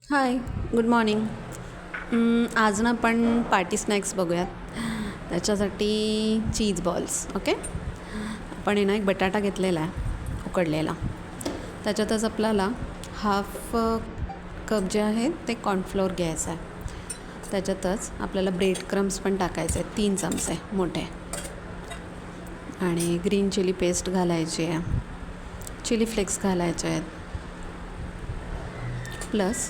हाय, good morning. आज ना आपण पार्टी स्नॅक्स बघूयात. त्याच्यासाठी चीज बॉल्स. ओके, आपण आहे ना एक बटाटा घेतलेला आहे उकडलेला. त्याच्यातच आपल्याला हाफ कप जे आहे ते कॉर्नफ्लोअर घ्यायचं आहे. त्याच्यातच आपल्याला ब्रेड क्रम्स पण टाकायचे आहेत 3 चमचे मोठे. आणि ग्रीन चिली पेस्ट घालायची आहे, चिली फ्लेक्स घालायचे आहेत, प्लस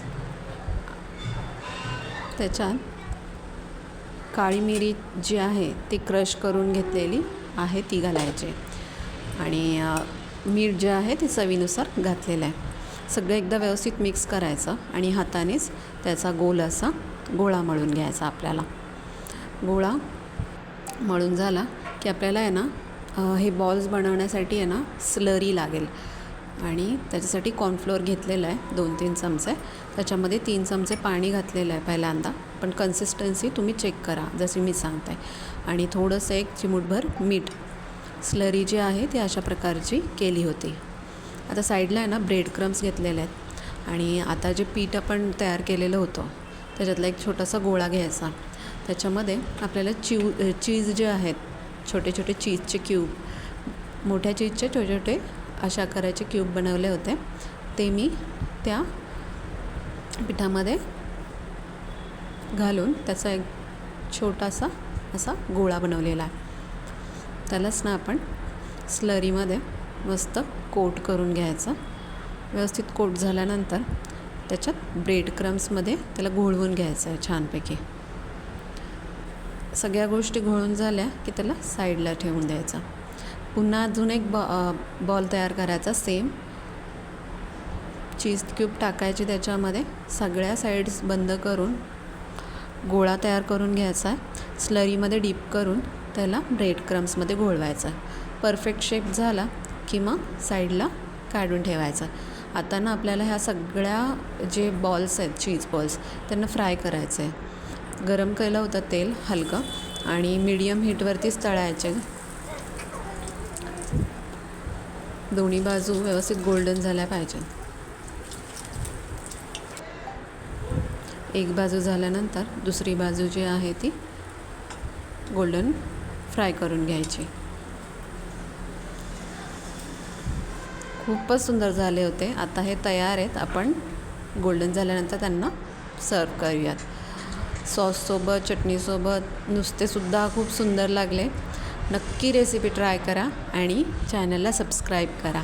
त्याच्यात काळी मिरी जी आहे ती क्रश करून घेतलेली आहे ती घालायची. आणि मीठ जे आहे ते चवीनुसार घातलेलं आहे. सगळं एकदा व्यवस्थित मिक्स करायचं आणि हातानेच त्याचा गोल असा गोळा मळून घ्यायचा. आपल्याला गोळा मळून झाला की आपल्याला आहे ना हे बॉल्स बनवण्यासाठी आहे ना स्लरी लागेल. आणि त्याच्यासाठी कॉर्नफ्लोअर घेतलेलं आहे 2-3 चमचे. त्याच्यामध्ये 3 चमचे पाणी घातलेलं आहे पहिल्यांदा, पण कन्सिस्टन्सी तुम्ही चेक करा जशी मी सांगते. आणि थोडंसं एक चिमूटभर मीठ. स्लरी जी आहे ती अशा प्रकारची केली होती. आता साईडला आहे ना ब्रेड क्रम्स घेतलेले आहेत. आणि आता जे पीठ आपण तयार केलेलं होतं त्याच्यातला एक छोटासा गोळा घ्यायचा. त्याच्यामध्ये आपल्याला चीज जे आहेत छोटे छोटे चीजचे क्यूब, मोठ्या चीजचे छोटे छोटे अशा आकाराचे क्यूब बनवले होते, ते मी त्या पिठामध्ये घालून त्याचा एक छोटासा असा गोळा बनवलेला आहे. त्यालाच ना आपण स्लरीमध्ये मस्त कोट करून घ्यायचा. व्यवस्थित कोट झाल्यानंतर त्याच्यात ब्रेड क्रम्समध्ये त्याला घोळवून घ्यायचं आहे छानपैकी. सगळ्या गोष्टी घोळून झाल्या की त्याला साईडला ठेवून द्यायचा. पुन्हा अजून एक बॉल तयार करायचा. सेम चीज क्यूब टाकायची त्याच्यामध्ये, सगळ्या साईड्स बंद करून गोळा तयार करून घ्यायचा आहे. स्लरीमध्ये डीप करून त्याला ब्रेड क्रम्समध्ये घोळवायचा. परफेक्ट शेप झाला की मग साईडला काढून ठेवायचा. आता ना आपल्याला ह्या सगळ्या जे बॉल्स आहेत चीज बॉल्स त्यांना फ्राय करायचं आहे. गरम केलं होतं तेल हलकं आणि मीडियम हीटवरतीच तळायचे. दोन्ही बाजू व्यवस्थित गोल्डन झाल्या पाहिजे. एक बाजू झाल्यानंतर दुसरी बाजू जी आहे ती गोल्डन फ्राय करून घ्यायची. खूपच सुंदर झाले होते. आता हे तयार आहेत. आपण गोल्डन झाल्यानंतर त्यांना सर्व करूयात. सॉससोबत, चटणीसोबत नुसतेसुद्धा खूप सुंदर लागले. नक्की रेसिपी ट्राय करा आणि चॅनलला सबस्क्राईब करा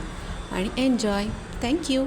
आणि एन्जॉय. थँक्यू.